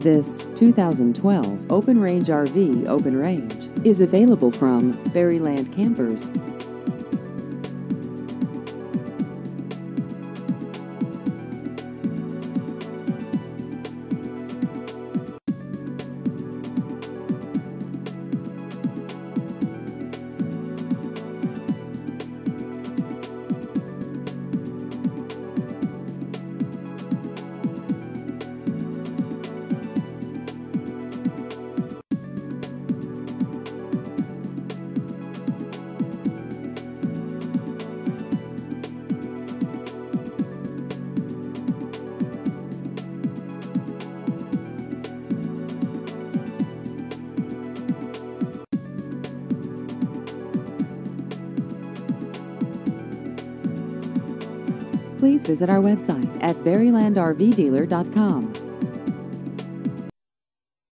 This 2012 Open Range RV Open Range is available from Berryland Campers. Please visit our website at berrylandrvdealer.com.